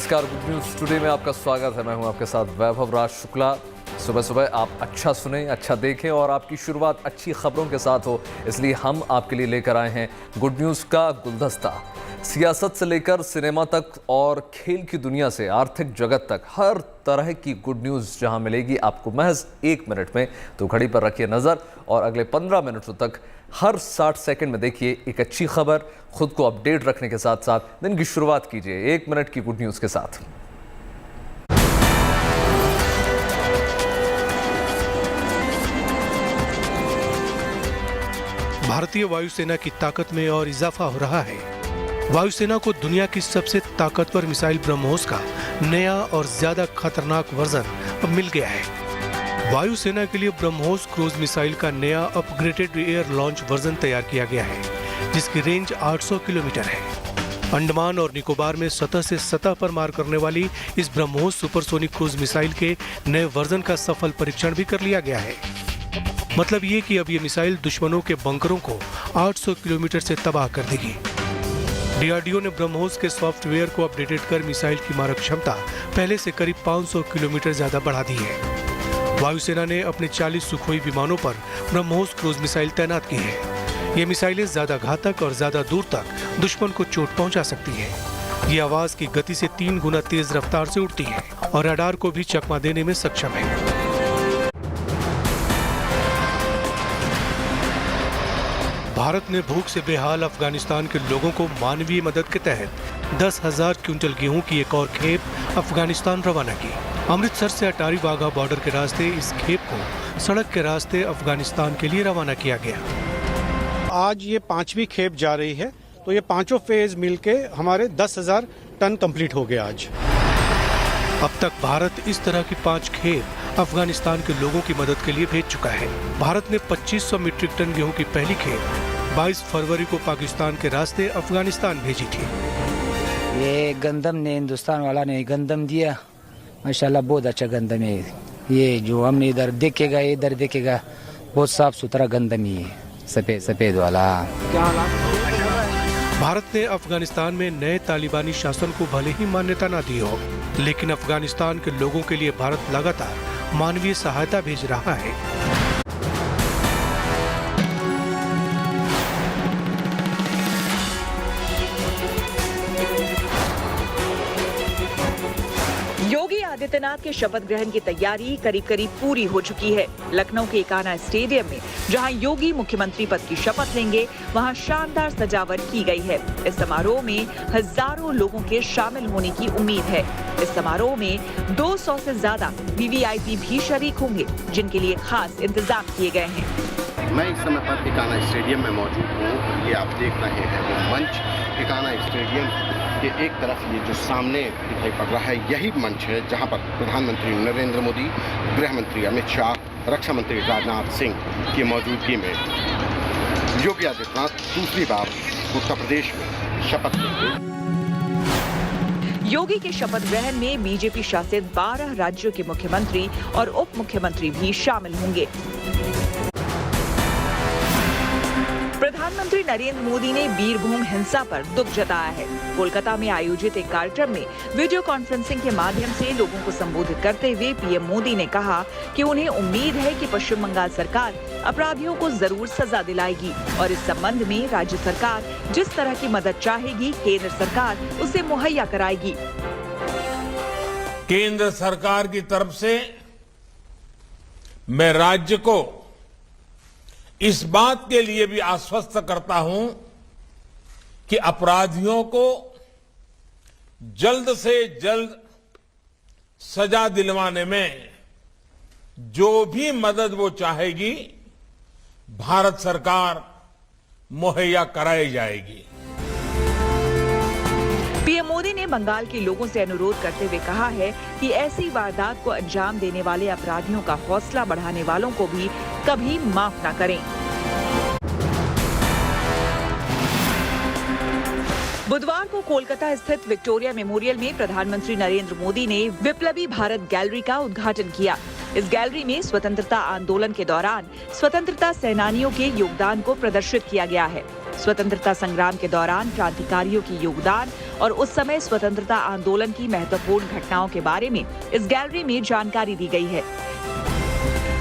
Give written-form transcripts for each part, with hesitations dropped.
नमस्कार, good news today में आपका स्वागत है। मैं हूं आपके साथ वैभव राज शुक्ला। सुबह सुबह आप अच्छा सुने, अच्छा देखें और आपकी शुरुआत अच्छी खबरों के साथ हो, इसलिए हम आपके लिए लेकर आए हैं गुड न्यूज़ का गुलदस्ता। सियासत से लेकर सिनेमा तक और खेल की दुनिया से आर्थिक जगत तक हर तरह की गुड न्यूज़ जहां मिलेगी आपको महज 1 मिनट में। तो घड़ी पर रखिए नज़र और अगले 15 मिनटों तक हर 60 सेकंड में देखिए एक अच्छी खबर। खुद को अपडेट रखने के साथ साथ दिन की शुरुआत कीजिए 1 मिनट की गुड न्यूज़ के साथ। भारतीय वायुसेना की ताकत में और इजाफा हो रहा है। वायुसेना को दुनिया की सबसे ताकतवर मिसाइल ब्रह्मोस का नया और ज्यादा खतरनाक वर्जन अब मिल गया है। वायुसेना के लिए ब्रह्मोस क्रूज मिसाइल का नया अपग्रेडेड एयर लॉन्च वर्जन तैयार किया गया है, जिसकी रेंज 800 किलोमीटर है। अंडमान और निकोबार में सतह से सतह पर मार करने वाली इस ब्रह्मोस सुपरसोनिक क्रूज मिसाइल के नए वर्जन का सफल परीक्षण भी कर लिया गया है। मतलब ये कि अब ये मिसाइल दुश्मनों के बंकरों को 800 किलोमीटर से तबाह कर देगी। डीआरडीओ ने ब्रह्मोस के सॉफ्टवेयर को अपडेटेड कर मिसाइल की मारक क्षमता पहले से करीब 500 किलोमीटर ज्यादा बढ़ा दी है। वायुसेना ने अपने 40 सुखोई विमानों पर ब्रह्मोस क्रूज मिसाइल तैनात की है। ये मिसाइलें ज्यादा घातक और ज्यादा दूर तक दुश्मन को चोट पहुंचा सकती है। ये आवाज की गति से 3 गुना तेज रफ्तार से उड़ती है और रडार को भी चकमा देने में सक्षम है। भारत ने भूख से बेहाल अफगानिस्तान के लोगों को मानवीय मदद के तहत 10,000 क्विंटल गेहूं की एक और खेप अफगानिस्तान रवाना की। अमृतसर से अटारी वाघा बॉर्डर के रास्ते इस खेप को सड़क के रास्ते अफगानिस्तान के लिए रवाना किया गया। आज ये 5वीं खेप जा रही है, तो ये पांचों फेज मिलके हमारे 10,000 टन कंप्लीट हो गया आज। अब तक भारत इस तरह की 5 खेप अफगानिस्तान के लोगों की मदद के लिए भेज चुका है। भारत ने 2500 मीट्रिक टन गेहूं की पहली खेप 22 फरवरी को पाकिस्तान के रास्ते अफगानिस्तान भेजी थी। ये गंदम ने, हिंदुस्तान वाला ने गंदम दिया, माशाल्लाह बहुत अच्छा गंदम है। ये जो हमने इधर देखेगा बहुत साफ सुथरा गंदम ही है, सफेद वाला। भारत ने अफगानिस्तान में नए तालिबानी शासन को भले ही मान्यता न दी हो, लेकिन अफगानिस्तान के लोगों के लिए भारत लगातार मानवीय सहायता भेज रहा है। योगी आदित्यनाथ के शपथ ग्रहण की तैयारी करीब पूरी हो चुकी है। लखनऊ के एकाना स्टेडियम में जहां योगी मुख्यमंत्री पद की शपथ लेंगे, वहां शानदार सजावट की गई है। इस समारोह में हजारों लोगों के शामिल होने की उम्मीद है। इस समारोह में 200 से ज्यादा वीवीआईपी भी शरीक होंगे, जिनके लिए खास इंतजाम किए गए हैं। मैं इस समय पर एकाना स्टेडियम में मौजूद हूँ। ये आप देख रहे हैं वो मंच एकाना स्टेडियम के एक तरफ ये जो सामने दिखाई पड़ रहा है, यही मंच है जहाँ पर प्रधानमंत्री नरेंद्र मोदी, गृह मंत्री अमित शाह, रक्षा मंत्री राजनाथ सिंह की मौजूदगी में योगी आदित्यनाथ दूसरी बार उत्तर प्रदेश में शपथ लेंगे। योगी के शपथ ग्रहण में बीजेपी शासित 12 राज्यों के मुख्यमंत्री और उप मुख्यमंत्री भी शामिल होंगे। प्रधानमंत्री नरेंद्र मोदी ने बीरभूम हिंसा पर दुख जताया है। कोलकाता में आयोजित एक कार्यक्रम में वीडियो कॉन्फ्रेंसिंग के माध्यम से लोगों को संबोधित करते हुए पीएम मोदी ने कहा कि उन्हें उम्मीद है कि पश्चिम बंगाल सरकार अपराधियों को जरूर सजा दिलाएगी और इस संबंध में राज्य सरकार जिस तरह की मदद चाहेगी, केंद्र सरकार उसे मुहैया कराएगी। केंद्र सरकार की तरफ से मैं राज्य को इस बात के लिए भी आश्वस्त करता हूं कि अपराधियों को जल्द से जल्द सजा दिलवाने में जो भी मदद वो चाहेगी, भारत सरकार मुहैया कराई जाएगी। पीएम मोदी ने बंगाल के लोगों से अनुरोध करते हुए कहा है कि ऐसी वारदात को अंजाम देने वाले अपराधियों का हौसला बढ़ाने वालों को भी कभी माफ न करें। बुधवार को कोलकाता स्थित विक्टोरिया मेमोरियल में प्रधानमंत्री नरेंद्र मोदी ने विप्लवी भारत गैलरी का उद्घाटन किया। इस गैलरी में स्वतंत्रता आंदोलन के दौरान स्वतंत्रता सेनानियों के योगदान को प्रदर्शित किया गया है। स्वतंत्रता संग्राम के दौरान क्रांतिकारियों की योगदान और उस समय स्वतंत्रता आंदोलन की महत्वपूर्ण घटनाओं के बारे में इस गैलरी में जानकारी दी गई है।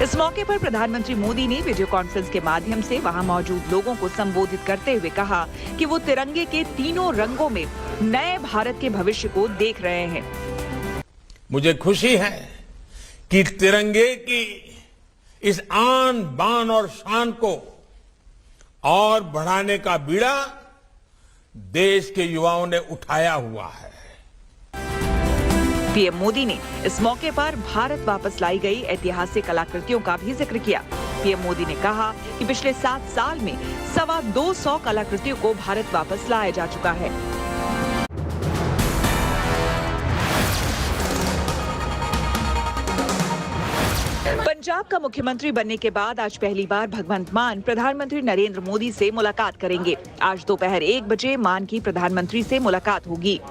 इस मौके पर प्रधानमंत्री मोदी ने वीडियो कॉन्फ्रेंस के माध्यम से वहां मौजूद लोगों को संबोधित करते हुए कहा कि वो तिरंगे के तीनों रंगों में नए भारत के भविष्य को देख रहे हैं। मुझे खुशी है कि तिरंगे की इस आन बान और शान को और बढ़ाने का बीड़ा देश के युवाओं ने उठाया हुआ है। पीएम मोदी ने इस मौके पर भारत वापस लाई गई ऐतिहासिक कलाकृतियों का भी जिक्र किया। पीएम मोदी ने कहा कि पिछले 7 साल में 250 कलाकृतियों को भारत वापस लाया जा चुका है। पंजाब का मुख्यमंत्री बनने के बाद आज पहली बार भगवंत मान प्रधानमंत्री नरेंद्र मोदी से मुलाकात करेंगे। आज दोपहर 1 बजे मान की प्रधानमंत्री से मुलाकात होगी।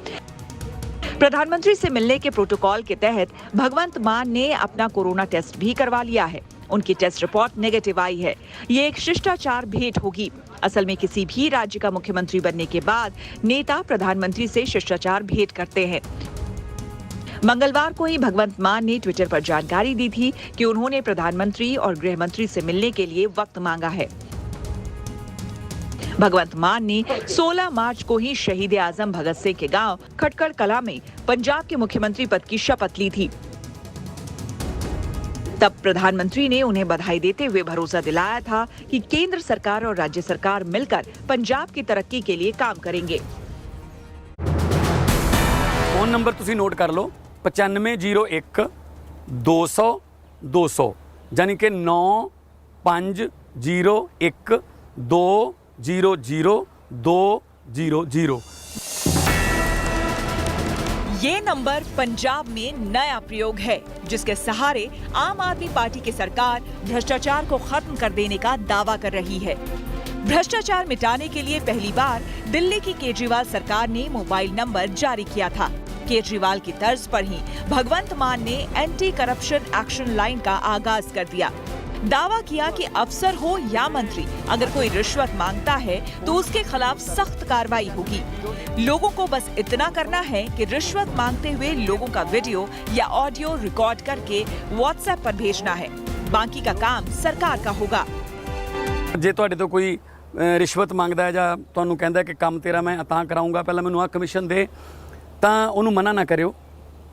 प्रधानमंत्री से मिलने के प्रोटोकॉल के तहत भगवंत मान ने अपना कोरोना टेस्ट भी करवा लिया है। उनकी टेस्ट रिपोर्ट नेगेटिव आई है। ये एक शिष्टाचार भेंट होगी। असल में किसी भी राज्य का मुख्यमंत्री बनने के बाद नेता प्रधानमंत्री से शिष्टाचार भेंट करते हैं। मंगलवार को ही भगवंत मान ने ट्विटर पर जानकारी दी थी कि उन्होंने प्रधानमंत्री और गृह मंत्री से मिलने के लिए वक्त मांगा है। भगवंत मान ने 16 मार्च को ही शहीद आजम भगत सिंह के गांव खटकड़ कला में पंजाब के मुख्यमंत्री पद की शपथ ली थी। तब प्रधानमंत्री ने उन्हें बधाई देते हुए भरोसा दिलाया था कि केंद्र सरकार और राज्य सरकार मिलकर पंजाब की तरक्की के लिए काम करेंगे। फोन नंबर तुसी नोट कर लो 9501 200 200 यानी कि 9501 200 200। ये नंबर पंजाब में नया प्रयोग है जिसके सहारे आम आदमी पार्टी की सरकार भ्रष्टाचार को खत्म कर देने का दावा कर रही है। भ्रष्टाचार मिटाने के लिए पहली बार दिल्ली की केजरीवाल सरकार ने मोबाइल नंबर जारी किया था। केजरीवाल की तर्ज पर ही भगवंत मान ने एंटी करप्शन एक्शन लाइन का आगाज कर दिया। दावा किया कि अफसर हो या मंत्री अगर कोई रिश्वत मांगता है तो उसके खिलाफ सख्त कार्रवाई होगी। लोगों को बस इतना करना है कि रिश्वत मांगते हुए लोगों का वीडियो या ऑडियो रिकॉर्ड करके व्हाट्सएप पर भेजना है। बाकी का काम सरकार का होगा। जे तुहाडे तो कोई रिश्वत मंगदा है ਜਾਂ ਤੁਹਾਨੂੰ ਕਹਿੰਦਾ ਕਿ ਕੰਮ ਤੇਰਾ ਮੈਂ ਤਾਂ ਕਰਾਉਂਗਾ ਪਹਿਲਾਂ ਮੈਨੂੰ ਆ ਕਮਿਸ਼ਨ ਦੇ ਤਾਂ ਉਹਨੂੰ ਮਨਾ ਨਾ ਕਰਿਓ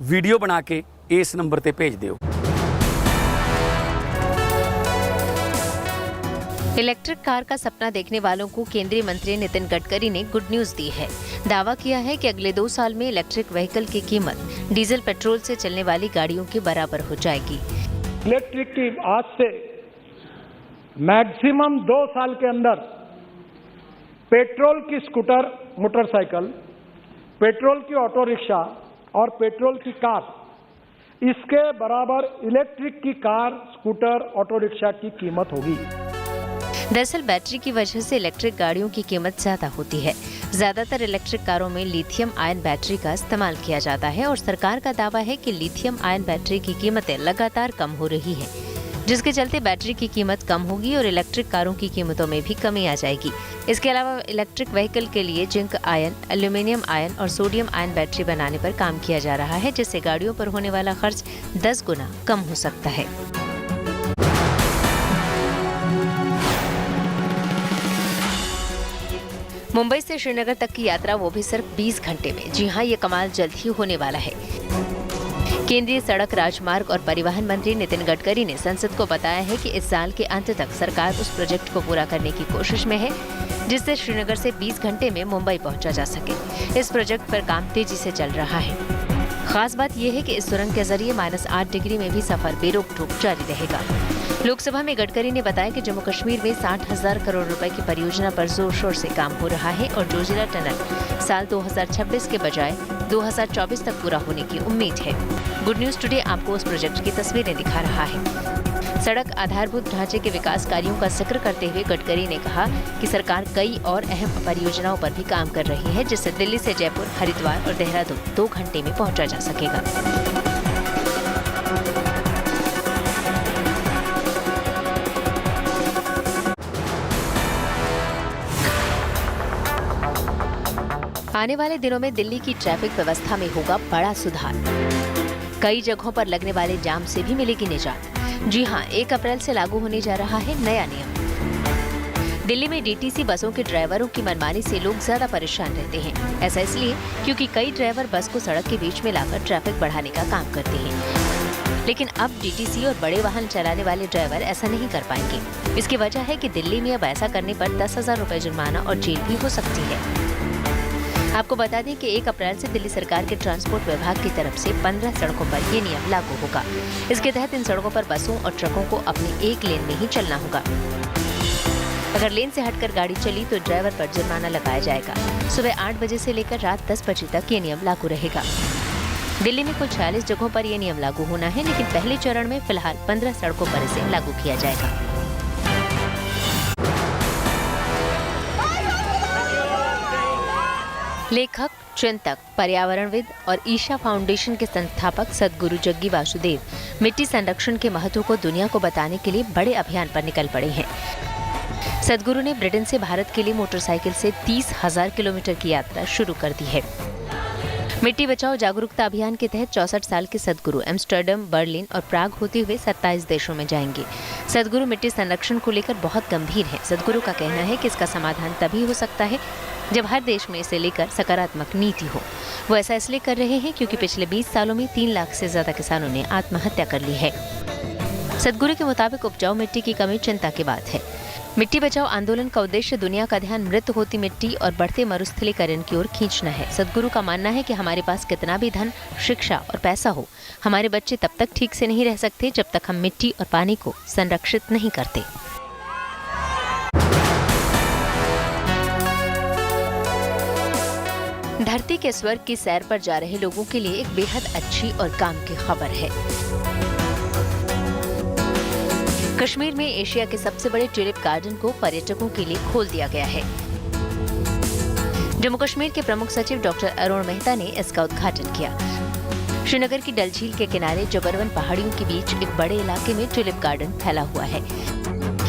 ਵੀਡੀਓ ਬਣਾ ਕੇ ਇਸ ਨੰਬਰ ਤੇ ਭੇਜ ਦਿਓ। इलेक्ट्रिक कार का सपना देखने वालों को केंद्रीय मंत्री नितिन गडकरी ने गुड न्यूज दी है। दावा किया है कि अगले 2 साल में इलेक्ट्रिक व्हीकल की कीमत डीजल पेट्रोल से चलने वाली गाड़ियों के बराबर हो जाएगी। इलेक्ट्रिक की आज से मैक्सिमम 2 साल के अंदर पेट्रोल की स्कूटर मोटरसाइकिल, पेट्रोल की ऑटो रिक्शा और पेट्रोल की कार, इसके बराबर इलेक्ट्रिक की कार, स्कूटर, ऑटो रिक्शा की कीमत होगी। दरअसल बैटरी की वजह से इलेक्ट्रिक गाड़ियों की कीमत ज्यादा होती है। ज्यादातर इलेक्ट्रिक कारों में लिथियम आयन बैटरी का इस्तेमाल किया जाता है और सरकार का दावा है कि लिथियम आयन बैटरी की कीमतें लगातार कम हो रही हैं, जिसके चलते बैटरी की कीमत कम होगी और इलेक्ट्रिक कारों की कीमतों में भी कमी आ जाएगी। इसके अलावा इलेक्ट्रिक व्हीकल के लिए जिंक आयन, एल्यूमिनियम आयन और सोडियम आयन बैटरी बनाने पर काम किया जा रहा है, जिससे गाड़ियों पर होने वाला खर्च 10 गुना कम हो सकता है। मुंबई से श्रीनगर तक की यात्रा वो भी सिर्फ 20 घंटे में। जी हां, ये कमाल जल्द ही होने वाला है। केंद्रीय सड़क, राजमार्ग और परिवहन मंत्री नितिन गडकरी ने संसद को बताया है कि इस साल के अंत तक सरकार उस प्रोजेक्ट को पूरा करने की कोशिश में है जिससे श्रीनगर से 20 घंटे में मुंबई पहुंचा जा सके। इस प्रोजेक्ट पर काम तेजी से चल रहा है। खास बात यह है कि इस सुरंग के जरिए -8 डिग्री में भी सफर बेरोक टोक जारी रहेगा। लोकसभा में गडकरी ने बताया कि जम्मू कश्मीर में 60,000 करोड़ रुपए की परियोजना पर जोर शोर से काम हो रहा है और जोजिला टनल साल 2026 के बजाय 2024 तक पूरा होने की उम्मीद है। गुड न्यूज टुडे आपको उस प्रोजेक्ट की तस्वीरें दिखा रहा है। सड़क आधारभूत ढांचे के विकास कार्यों का जिक्र करते हुए गडकरी ने कहा कि सरकार कई और अहम परियोजनाओं पर भी काम कर रही है, जिससे दिल्ली से जयपुर, हरिद्वार और देहरादून 2 घंटे में पहुंचा जा सकेगा। आने वाले दिनों में दिल्ली की ट्रैफिक व्यवस्था में होगा बड़ा सुधार। कई जगहों पर लगने वाले जाम से भी मिलेगी निजात। जी हां, 1 अप्रैल से लागू होने जा रहा है नया नियम। दिल्ली में डीटीसी बसों के ड्राइवरों की मनमानी से लोग ज्यादा परेशान रहते हैं। ऐसा इसलिए क्योंकि कई ड्राइवर बस को सड़क के बीच में लाकर ट्रैफिक बढ़ाने का काम करते हैं। लेकिन अब डीटीसी और बड़े वाहन चलाने वाले ड्राइवर ऐसा नहीं कर पाएंगे। इसकी वजह है कि दिल्ली में अब ऐसा करने पर 10,000 रुपए जुर्माना और जेल भी हो सकती है। आपको बता दें कि 1 अप्रैल से दिल्ली सरकार के ट्रांसपोर्ट विभाग की तरफ से 15 सड़कों पर ये नियम लागू होगा। इसके तहत इन सड़कों पर बसों और ट्रकों को अपनी एक लेन में ही चलना होगा। अगर लेन से हटकर गाड़ी चली तो ड्राइवर पर जुर्माना लगाया जाएगा। सुबह 8 बजे से लेकर रात 10 बजे तक ये नियम लागू रहेगा। दिल्ली में कुल 46 जगहों पर यह नियम लागू होना है, लेकिन पहले चरण में फिलहाल 15 सड़कों पर इसे लागू किया जाएगा। लेखक, चिंतक, पर्यावरणविद और ईशा फाउंडेशन के संस्थापक सद्गुरु जग्गी वासुदेव मिट्टी संरक्षण के महत्व को दुनिया को बताने के लिए बड़े अभियान पर निकल पड़े हैं। सद्गुरु ने ब्रिटेन से भारत के लिए मोटरसाइकिल से 30,000 किलोमीटर की यात्रा शुरू कर दी है। मिट्टी बचाओ जागरूकता अभियान के तहत 64 साल के सद्गुरु एम्स्टर्डम, बर्लिन और प्राग होते हुए 27 देशों में जाएंगे। सद्गुरु मिट्टी संरक्षण को लेकर बहुत गंभीर हैं। सद्गुरु का कहना है कि इसका समाधान तभी हो सकता है जब हर देश में इसे लेकर सकारात्मक नीति हो। वो ऐसा इसलिए कर रहे हैं क्योंकि पिछले 20 सालों में 3 लाख से ज्यादा किसानों ने आत्महत्या कर ली है। सद्गुरु के मुताबिक उपजाऊ मिट्टी की कमी चिंता की बात है। मिट्टी बचाओ आंदोलन का उद्देश्य दुनिया का ध्यान मृत होती मिट्टी और बढ़ते मरुस्थलीकरण की ओर खींचना है। सद्गुरु का मानना है कि हमारे पास कितना भी धन, शिक्षा और पैसा हो, हमारे बच्चे तब तक ठीक से नहीं रह सकते जब तक हम मिट्टी और पानी को संरक्षित नहीं करते। धरती के स्वर्ग की सैर पर जा रहे लोगों के लिए एक बेहद अच्छी और काम की खबर है। कश्मीर में एशिया के सबसे बड़े ट्यूलिप गार्डन को पर्यटकों के लिए खोल दिया गया है। जम्मू कश्मीर के प्रमुख सचिव डॉक्टर अरुण मेहता ने इसका उद्घाटन किया। श्रीनगर की डल झील के किनारे जबरवन पहाड़ियों के बीच एक बड़े इलाके में ट्यूलिप गार्डन फैला हुआ है।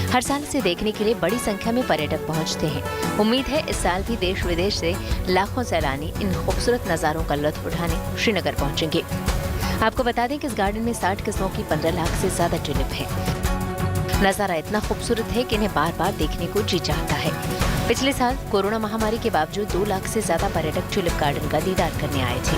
हर साल इसे देखने के लिए बड़ी संख्या में पर्यटक पहुंचते हैं। उम्मीद है इस साल भी देश विदेश से लाखों सैलानी इन खूबसूरत नजारों का लुत्फ उठाने श्रीनगर पहुंचेंगे। आपको बता दें कि इस गार्डन में 60 किस्मों की 15 लाख से ज्यादा ट्यूलिप है। नजारा इतना खूबसूरत है कि इन्हें बार बार देखने को जी चाहता है। पिछले साल कोरोना महामारी के बावजूद 2 लाख से ज्यादा पर्यटक ट्यूलिप गार्डन का दीदार करने आए थे।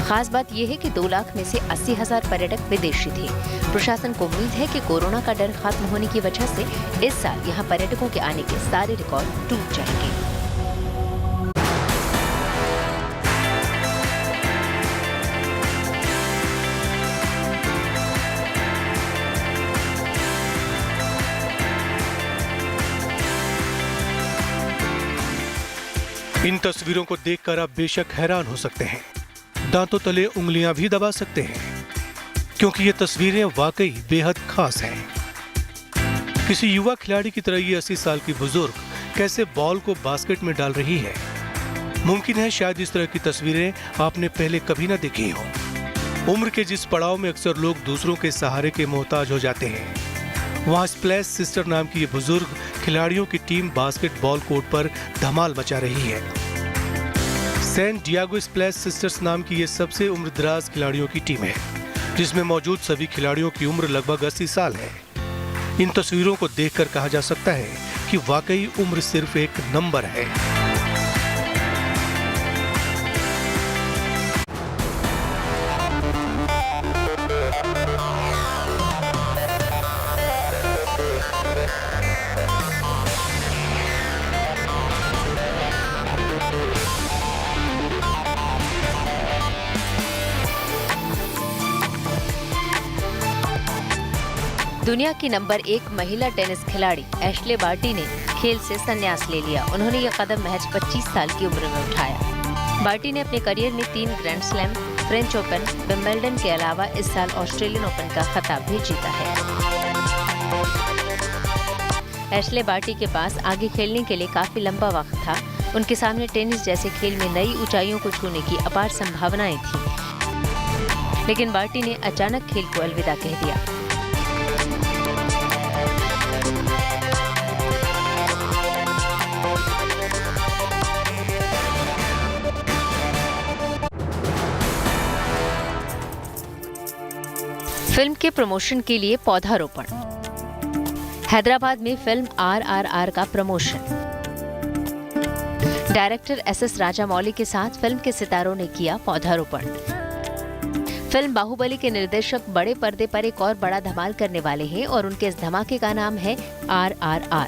खास बात यह है कि 2 लाख में से 80,000 पर्यटक विदेशी थे। प्रशासन को उम्मीद है कि कोरोना का डर खत्म होने की वजह से इस साल यहाँ पर्यटकों के आने के सारे रिकॉर्ड टूट जाएंगे। इन तस्वीरों को देखकर आप बेशक हैरान हो सकते हैं, दांतों तले उंगलियां भी दबा सकते हैं, क्योंकि ये तस्वीरें वाकई बेहद खास हैं। किसी युवा खिलाड़ी की तरह ये 80 साल की बुजुर्ग कैसे बॉल को बास्केट में डाल रही है। मुमकिन है शायद इस तरह की तस्वीरें आपने पहले कभी ना देखी हो। उम्र के जिस पड़ाव में अक्सर लोग दूसरों के सहारे के मोहताज हो जाते हैं, वहाँ स्प्लैश सिस्टर नाम की ये बुजुर्ग खिलाड़ियों की टीम बास्केटबॉल कोर्ट पर धमाल मचा रही है। सेंट डियागो स्प्लैश सिस्टर्स नाम की ये सबसे उम्रदराज खिलाड़ियों की टीम है, जिसमें मौजूद सभी खिलाड़ियों की उम्र लगभग 80 साल है। इन तस्वीरों को देखकर कहा जा सकता है कि वाकई उम्र सिर्फ एक नंबर है। दुनिया की नंबर 1 महिला टेनिस खिलाड़ी एशले बार्टी ने खेल से संन्यास ले लिया। उन्होंने यह कदम महज 25 साल की उम्र में उठाया। बार्टी ने अपने करियर में 3 grand slam, French open, Wimbledon के अलावा इस साल ऑस्ट्रेलियन ओपन का खिताब भी जीता है। एशले बार्टी के पास आगे खेलने के लिए काफी लंबा वक्त था। उनके सामने टेनिस जैसे खेल में नई ऊंचाइयों को छूने की अपार संभावनाएं थी, लेकिन बार्टी ने अचानक खेल को अलविदा कह दिया। फिल्म के प्रमोशन के लिए पौधारोपण। हैदराबाद में फिल्म RRR का प्रमोशन। डायरेक्टर SS राजामौली के साथ फिल्म के सितारों ने किया पौधारोपण। फिल्म बाहुबली के निर्देशक बड़े पर्दे पर एक और बड़ा धमाल करने वाले हैं और उनके इस धमाके का नाम है RRR।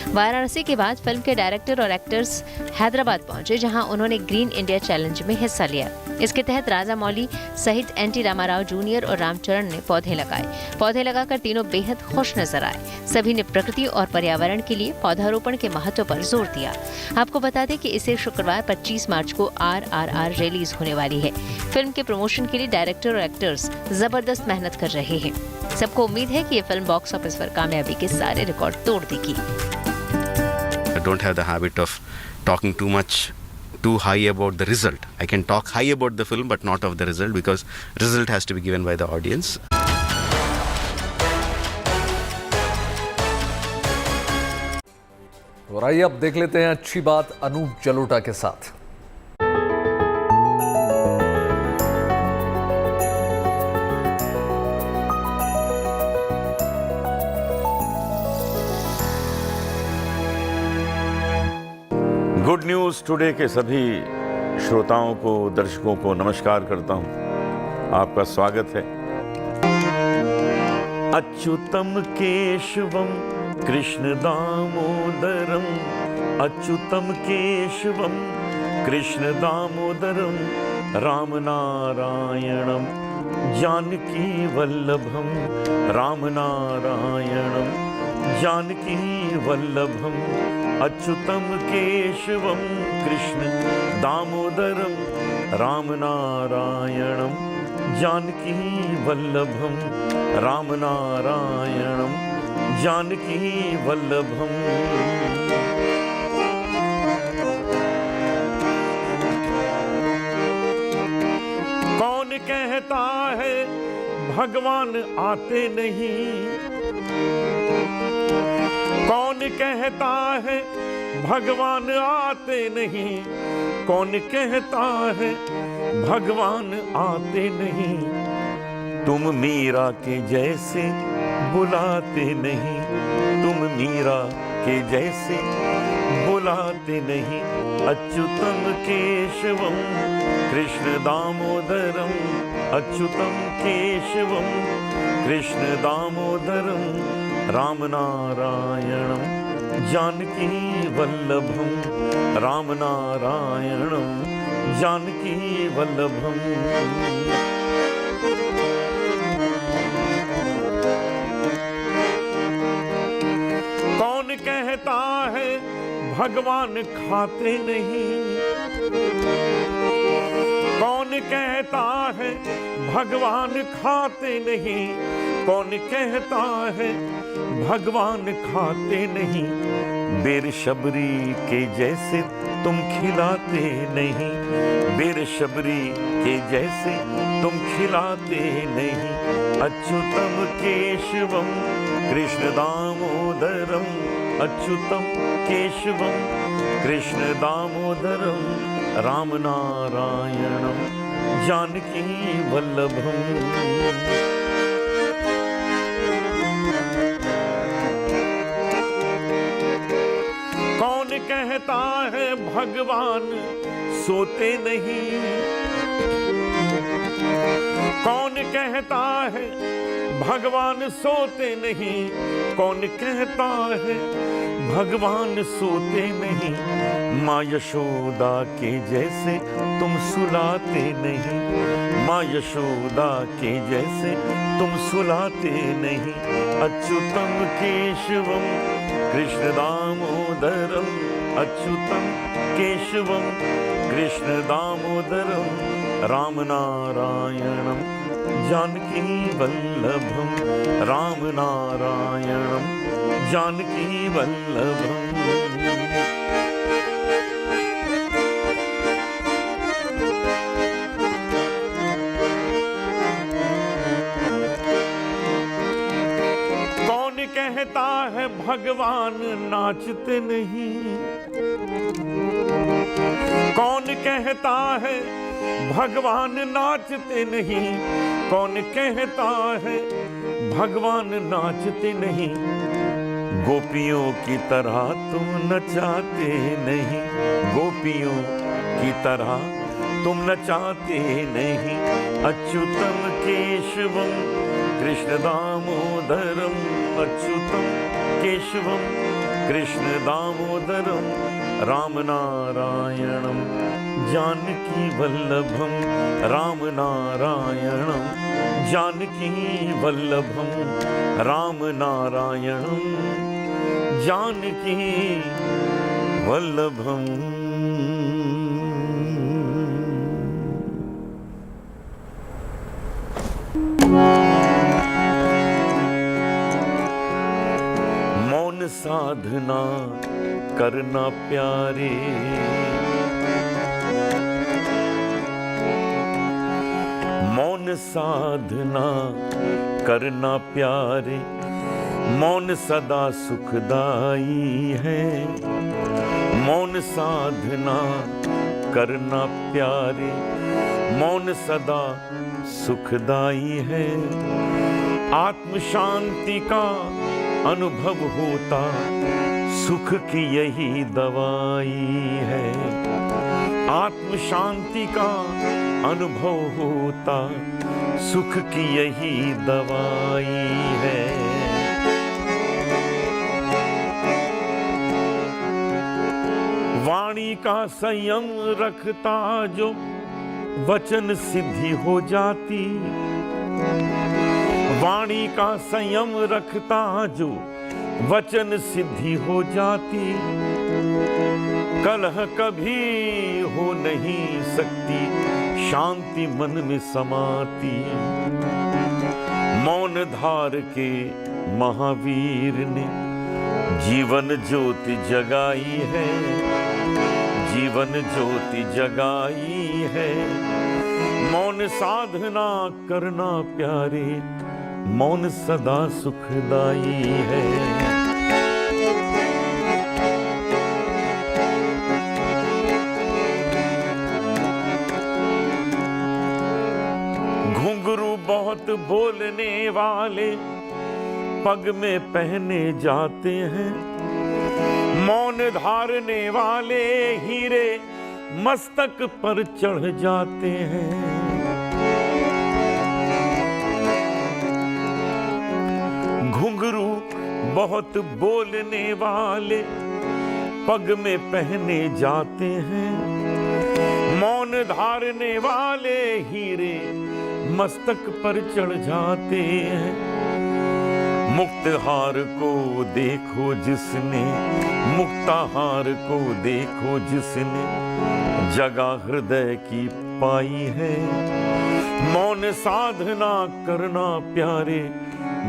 वाराणसी के बाद फिल्म के डायरेक्टर और एक्टर्स हैदराबाद पहुंचे, जहां उन्होंने ग्रीन इंडिया चैलेंज में हिस्सा लिया। इसके तहत राजामौली सहित NT रामाराव जूनियर और रामचरण ने पौधे लगाए। पौधे लगाकर तीनों बेहद खुश नजर आए। सभी ने प्रकृति और पर्यावरण के लिए पौधारोपण के महत्व पर जोर दिया। आपको बता दें कि इसे शुक्रवार 25 मार्च को RRR रिलीज होने वाली है। फिल्म के प्रमोशन के लिए डायरेक्टर और एक्टर्स जबरदस्त मेहनत कर रहे हैं। सबको उम्मीद है कि ये फिल्म बॉक्स ऑफिस पर कामयाबी के सारे रिकॉर्ड तोड़ देगी। I don't have the habit of talking too high about the result. I can talk high about the film but not of the result, because result has to be given by the audience. और आइए अब देख लेते हैं अच्छी बात अनूप जलोटा के साथ। गुड न्यूज़ टुडे के सभी श्रोताओं को, दर्शकों को नमस्कार करता हूं। आपका स्वागत है। अच्युतम केशवम कृष्ण दामोदरम, अच्युतम केशवम कृष्ण दामोदरम, राम नारायणम जानकी वल्लभम, राम नारायणम जानकी वल्लभम, अच्युतम केशवम कृष्ण दामोदरम, राम नारायणम जानकी वल्लभम, राम नारायणम जानकी वल्लभम। कौन कहता है भगवान आते नहीं, कौन कहता है भगवान आते नहीं, कौन कहता है भगवान आते नहीं, तुम मीरा के जैसे बुलाते नहीं, तुम मीरा के जैसे बुलाते नहीं, अच्युतम केशवम कृष्ण दामोदरम, अच्युतम केशवम कृष्ण दामोदरम, राम नारायणम जानकी वल्लभम, राम नारायणम जानकी वल्लभम। कौन कहता है भगवान खाते नहीं, कौन कहता है भगवान खाते नहीं, कौन कहता है भगवान खाते नहीं, बेरशबरी के जैसे तुम खिलाते नहीं, बेरशबरी के जैसे तुम खिलाते नहीं, अच्युतम केशवम कृष्ण दामोदरम, अच्युतम केशवम कृष्ण दामोदरम, राम नारायणम जानकी वल्लभम। कौन कहता है भगवान सोते नहीं, कौन कहता है भगवान सोते नहीं, कौन कहता है भगवान सोते नहीं, माँ यशोदा के जैसे तुम सुलाते नहीं, माँ यशोदा के जैसे तुम सुलाते नहीं, अच्युतम केशवम कृष्ण दामोदरम, अच्युतम केशवम कृष्ण दामोदरम, राम नारायणम जानकी वल्लभम, राम नारायणम जानकी वल्लभम। कौन कहता है भगवान नाचते नहीं, कौन कहता है भगवान नाचते नहीं, कौन कहता है भगवान नाचते नहीं। गोपियों की तरह तुम नचाते नहीं, गोपियों की तरह तुम नचाते नहीं। अच्युतम केशवम कृष्ण दामोदरम, अच्युतम केशवम कृष्ण दामोदरम, राम नारायणम जानकी वल्लभम, राम नारायणम जानकी वल्लभम, राम नारायणम जानकी वल्लभम। मौन साधना करना प्यारे, मौन साधना करना प्यारे, मौन सदा सुखदाई है। मौन साधना करना प्यारे, मौन सदा सुखदाई है। आत्म शांति का अनुभव होता, सुख की यही दवाई है। आत्म शांति का अनुभव होता, सुख की यही दवाई है। वाणी का संयम रखता जो वचन सिद्धि हो जाती, वाणी का संयम रखता जो वचन सिद्धि हो जाती। कलह कभी हो नहीं सकती, शांति मन में समाती। मौन धार के महावीर ने जीवन ज्योति जगाई है, जीवन ज्योति जगाई है। मौन साधना करना प्यारे, मौन सदा सुखदाई है। घुंघरू बहुत बोलने वाले पग में पहने जाते हैं, मौन धारने वाले हीरे मस्तक पर चढ़ जाते हैं। घुंघरू बहुत बोलने वाले पग में पहने जाते हैं, मौन धारने वाले हीरे मस्तक पर चढ़ जाते हैं। मुक्तहार को देखो जिसने, मुक्ताहार को देखो जिसने जगह हृदय की पाई है। मौन साधना करना प्यारे,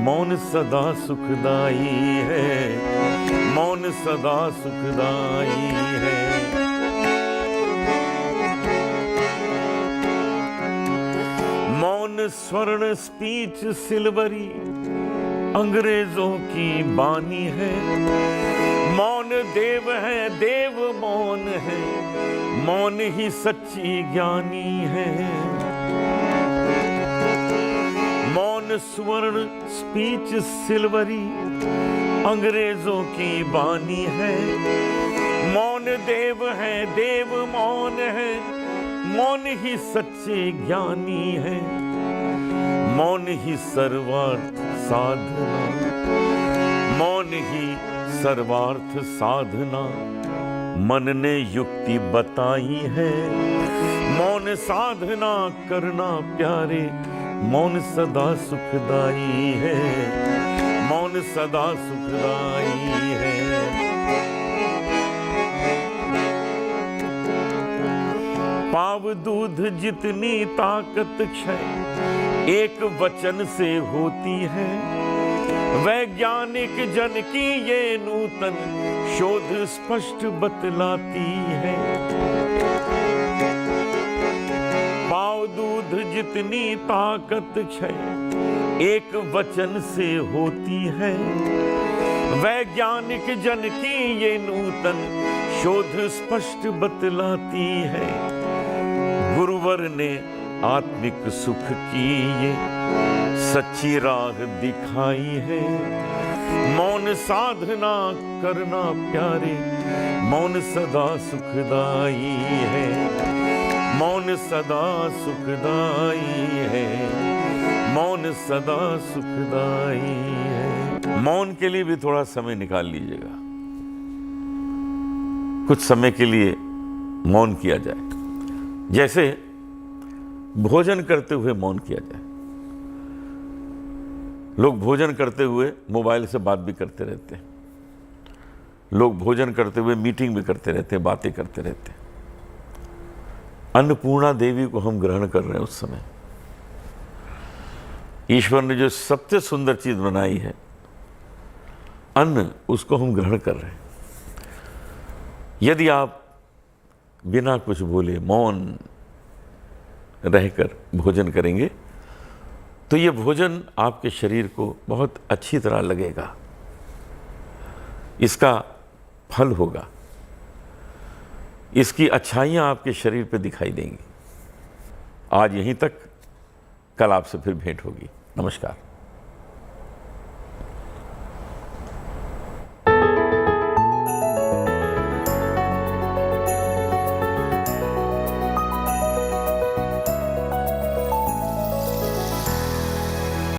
मौन सदा सुखदाई है, मौन सदा सुखदाई है। मौन स्वर्ण स्पीच सिल्वरी अंग्रेजों की बानी है। मौन देव है, देव मौन है, मौन ही सच्ची ज्ञानी है। मौन स्वर्ण स्पीच सिल्वरी अंग्रेजों की बानी है। मौन देव है, देव मौन है, मौन ही सच्चे ज्ञानी है। मौन ही सर्वार्थ साधना, मौन ही सर्वार्थ साधना मन ने युक्ति बताई है। मौन साधना करना प्यारे, मौन सदा सुखदाई है, मौन सदा सुखदाई है। पाव दूध जितनी ताकत क्षय एक वचन से होती है। वैज्ञानिक जन की ये नूतन शोध स्पष्ट बतलाती है। पाव दूध जितनी ताकत क्षय एक वचन से होती है। वैज्ञानिक जन की ये नूतन शोध स्पष्ट बतलाती है। गुरु ईश्वर ने आत्मिक सुख की ये सच्ची राह दिखाई है। मौन साधना करना प्यारे, मौन सदा सुखदाई है, मौन सदा सुखदाई है, मौन सदा सुखदाई है। मौन के लिए भी थोड़ा समय निकाल लीजिएगा, कुछ समय के लिए मौन किया जाए। जैसे भोजन करते हुए मौन किया जाए। लोग भोजन करते हुए मोबाइल से बात भी करते रहते हैं, लोग भोजन करते हुए मीटिंग भी करते रहते हैं, बातें करते रहते हैं। अन्नपूर्णा देवी को हम ग्रहण कर रहे हैं उस समय। ईश्वर ने जो सबसे सुंदर चीज बनाई है अन्न, उसको हम ग्रहण कर रहे हैं। यदि आप बिना कुछ बोले मौन रहकर भोजन करेंगे तो ये भोजन आपके शरीर को बहुत अच्छी तरह लगेगा, इसका फल होगा, इसकी अच्छाइयाँ आपके शरीर पे दिखाई देंगी। आज यहीं तक, कल आपसे फिर भेंट होगी। नमस्कार।